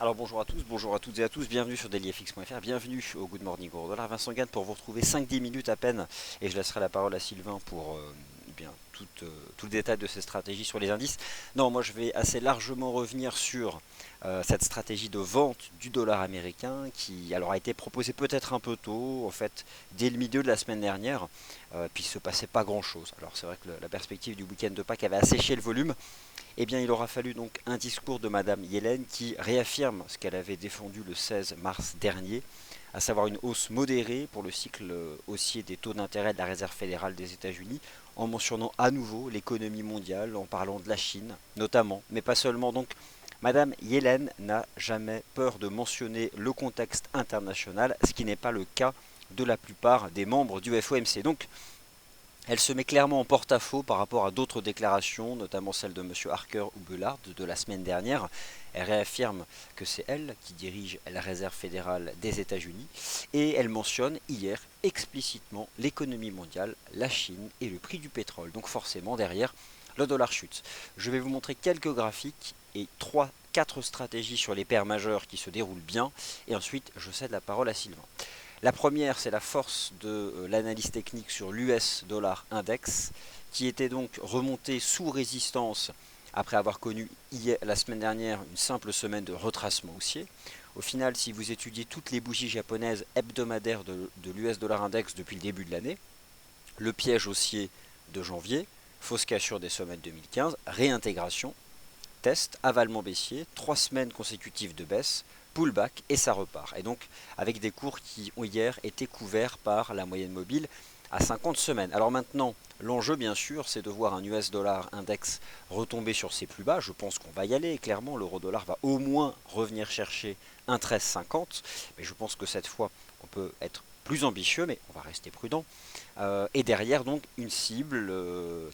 Alors bonjour à tous, bonjour à toutes et à tous, bienvenue sur dailyfx.fr, bienvenue au Good Morning Euro Dollar. Vincent Gann pour vous retrouver 5-10 minutes à peine et je laisserai la parole à Sylvain pour tout le détail de ses stratégies sur les indices. Non, moi je vais assez largement revenir sur cette stratégie de vente du dollar américain qui alors a été proposée peut-être un peu tôt, en fait dès le milieu de la semaine dernière, puis il ne se passait pas grand chose. Alors c'est vrai que la perspective du week-end de Pâques avait asséché le volume. Eh bien, il aura fallu donc un discours de Madame Yellen qui réaffirme ce qu'elle avait défendu le 16 mars dernier, à savoir une hausse modérée pour le cycle haussier des taux d'intérêt de la Réserve fédérale des États-Unis, en mentionnant à nouveau l'économie mondiale, en parlant de la Chine notamment, mais pas seulement. Donc, Madame Yellen n'a jamais peur de mentionner le contexte international, ce qui n'est pas le cas de la plupart des membres du FOMC. Donc, elle se met clairement en porte-à-faux par rapport à d'autres déclarations, notamment celle de M. Harker ou Bullard de la semaine dernière. Elle réaffirme que c'est elle qui dirige la Réserve fédérale des États-Unis et elle mentionne hier explicitement l'économie mondiale, la Chine et le prix du pétrole. Donc forcément derrière, le dollar chute. Je vais vous montrer quelques graphiques et 4 stratégies sur les paires majeures qui se déroulent bien et ensuite je cède la parole à Sylvain. La première, c'est la force de l'analyse technique sur l'US dollar index, qui était donc remonté sous résistance après avoir connu la semaine dernière une simple semaine de retracement haussier. Au final, si vous étudiez toutes les bougies japonaises hebdomadaires de l'US dollar index depuis le début de l'année, le piège haussier de janvier, fausse cassure des sommets de 2015, réintégration, test, avalement baissier, 3 semaines consécutives de baisse, pullback et ça repart. Et donc avec des cours qui ont hier été couverts par la moyenne mobile à 50 semaines. Alors maintenant, l'enjeu bien sûr, c'est de voir un US dollar index retomber sur ses plus bas. Je pense qu'on va y aller. Clairement, l'euro dollar va au moins revenir chercher un 13,50. Mais je pense que cette fois, on peut être plus ambitieux, mais on va rester prudent. Et derrière, donc, une cible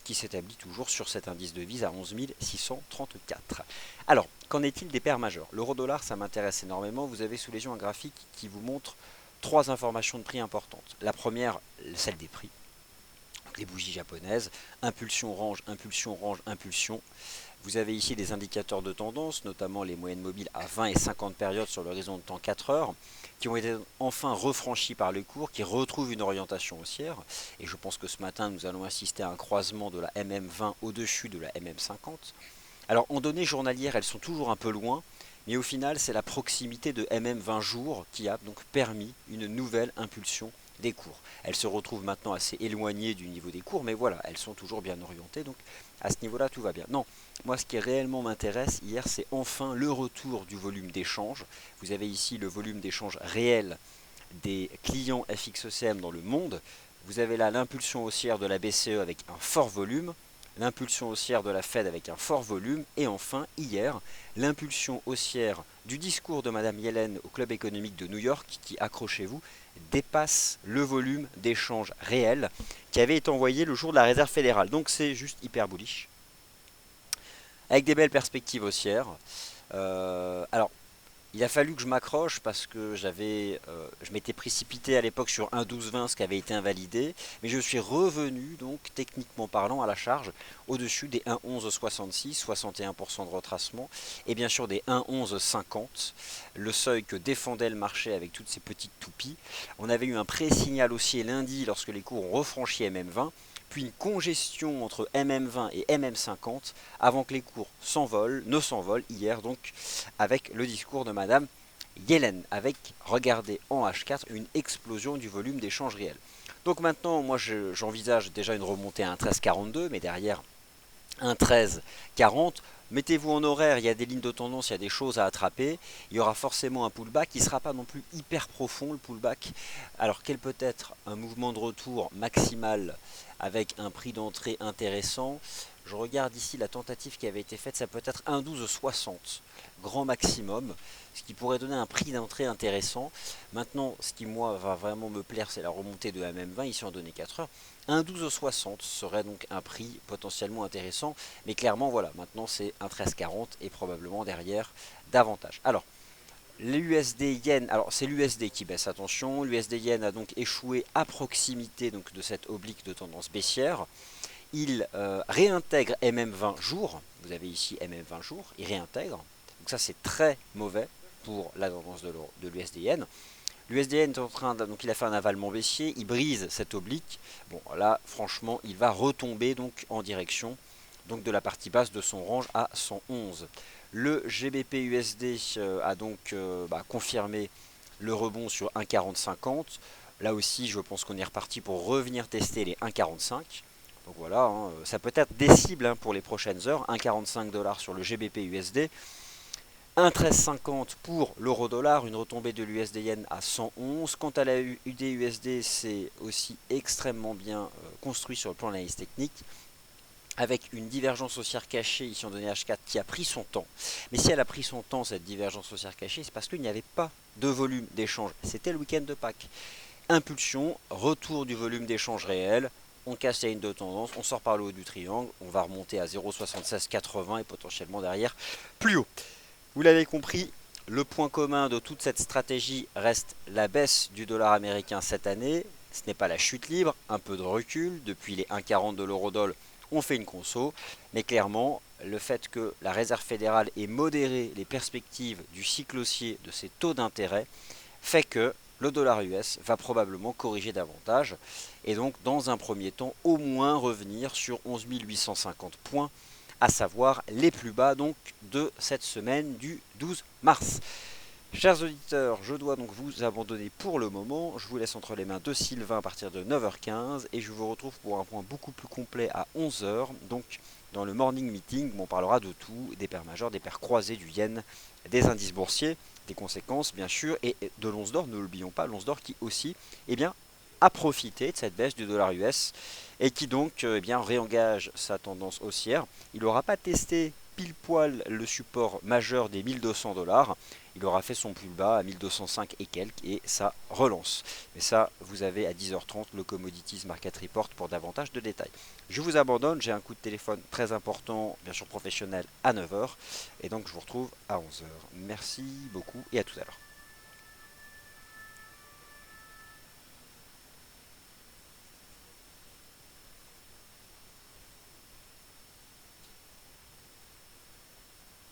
qui s'établit toujours sur cet indice de devise à 11 634. Alors, qu'en est-il des paires majeures? L'euro-dollar, ça m'intéresse énormément. Vous avez sous les yeux un graphique qui vous montre 3 informations de prix importantes. La première, celle des prix. Donc, les bougies japonaises, impulsion range, impulsion range, impulsion. Vous avez ici des indicateurs de tendance, notamment les moyennes mobiles à 20 et 50 périodes sur l'horizon de temps 4 heures, qui ont été enfin refranchis par le cours, qui retrouvent une orientation haussière. Et je pense que ce matin, nous allons assister à un croisement de la MM20 au-dessus de la MM50. Alors, en données journalières, elles sont toujours un peu loin, mais au final, c'est la proximité de MM20 jours qui a donc permis une nouvelle impulsion des cours. Elles se retrouvent maintenant assez éloignées du niveau des cours, mais voilà, elles sont toujours bien orientées, donc à ce niveau-là, tout va bien. Non, moi, ce qui réellement m'intéresse hier, c'est enfin le retour du volume d'échange. Vous avez ici le volume d'échange réel des clients FXECM dans le monde. Vous avez là l'impulsion haussière de la BCE avec un fort volume, l'impulsion haussière de la Fed avec un fort volume, et enfin, hier, l'impulsion haussière du discours de Madame Yellen au Club économique de New York, qui, accrochez-vous, dépasse le volume d'échange réel qui avait été envoyé le jour de la Réserve fédérale. Donc c'est juste hyper bullish, avec des belles perspectives haussières. Alors, il a fallu que je m'accroche parce que je m'étais précipité à l'époque sur 1,1220, ce qui avait été invalidé, mais je suis revenu donc techniquement parlant à la charge au-dessus des 1,1166, 61% de retracement, et bien sûr des 1,1150, le seuil que défendait le marché avec toutes ces petites toupies. On avait eu un pré-signal haussier lundi lorsque les cours ont refranchi MM20, puis une congestion entre MM20 et MM50 avant que les cours ne s'envolent hier donc avec le discours de Madame Yellen, avec, regardez en H4, une explosion du volume d'échange réel. Donc maintenant, moi j'envisage déjà une remontée à un 13,42, mais derrière un 13,40. Mettez-vous en horaire, il y a des lignes de tendance, il y a des choses à attraper. Il y aura forcément un pullback qui ne sera pas non plus hyper profond, le pullback. Alors quel peut être un mouvement de retour maximal avec un prix d'entrée intéressant? Je regarde ici la tentative qui avait été faite, ça peut être 1,1260, grand maximum, ce qui pourrait donner un prix d'entrée intéressant. Maintenant, ce qui moi va vraiment me plaire, c'est la remontée de MM20 ici en données 4 heures. 1,1260 serait donc un prix potentiellement intéressant, mais clairement voilà, maintenant c'est un 13,40 et probablement derrière davantage. Alors, l'USD Yen, alors c'est l'USD qui baisse, attention, l'USD Yen a donc échoué à proximité donc, de cette oblique de tendance baissière. Il réintègre MM20 jours, vous avez ici MM20 jours, il réintègre, donc ça c'est très mauvais, pour la tendance de l'USD-Yen. L'USD-Yen est en train donc il a fait un avalement baissier, il brise cette oblique. Bon là franchement il va retomber donc en direction donc de la partie basse de son range à 111. Le GBP USD a donc confirmé le rebond sur 1,4050. Là aussi je pense qu'on est reparti pour revenir tester les 1,45. Donc voilà, hein, ça peut être des cibles hein, pour les prochaines heures. 1,45$ sur le GBP USD. 1,1350 pour l'euro dollar, une retombée de l'USD yen à 111. Quant à la UD-USD, c'est aussi extrêmement bien construit sur le plan d'analyse technique, avec une divergence haussière cachée ici en données H4 qui a pris son temps. Mais si elle a pris son temps, cette divergence haussière cachée, c'est parce qu'il n'y avait pas de volume d'échange. C'était le week-end de Pâques. Impulsion, retour du volume d'échange réel. On casse la ligne de tendance, on sort par le haut du triangle, on va remonter à 0,7680 et potentiellement derrière plus haut. Vous l'avez compris, le point commun de toute cette stratégie reste la baisse du dollar américain cette année. Ce n'est pas la chute libre, un peu de recul. Depuis les 1,40 de l'euro-dollar, on fait une conso. Mais clairement, le fait que la Réserve fédérale ait modéré les perspectives du cycle haussier de ses taux d'intérêt fait que le dollar US va probablement corriger davantage. Et donc, dans un premier temps, au moins revenir sur 11 850 points, à savoir les plus bas donc de cette semaine du 12 mars. Chers auditeurs, je dois donc vous abandonner pour le moment. Je vous laisse entre les mains de Sylvain à partir de 9h15 et je vous retrouve pour un point beaucoup plus complet à 11h. Donc dans le morning meeting où on parlera de tout, des paires majeures, des paires croisées du yen, des indices boursiers, des conséquences bien sûr et de l'once d'or. Ne l'oublions pas, l'once d'or qui aussi a profité de cette baisse du dollar US et qui donc réengage sa tendance haussière. Il n'aura pas testé pile poil le support majeur des 1200$. Il aura fait son plus bas à 1205 et quelques et ça relance. Mais ça, vous avez à 10h30 le Commodities Market Report pour davantage de détails. Je vous abandonne, j'ai un coup de téléphone très important, bien sûr professionnel, à 9h. Et donc je vous retrouve à 11h. Merci beaucoup et à tout à l'heure.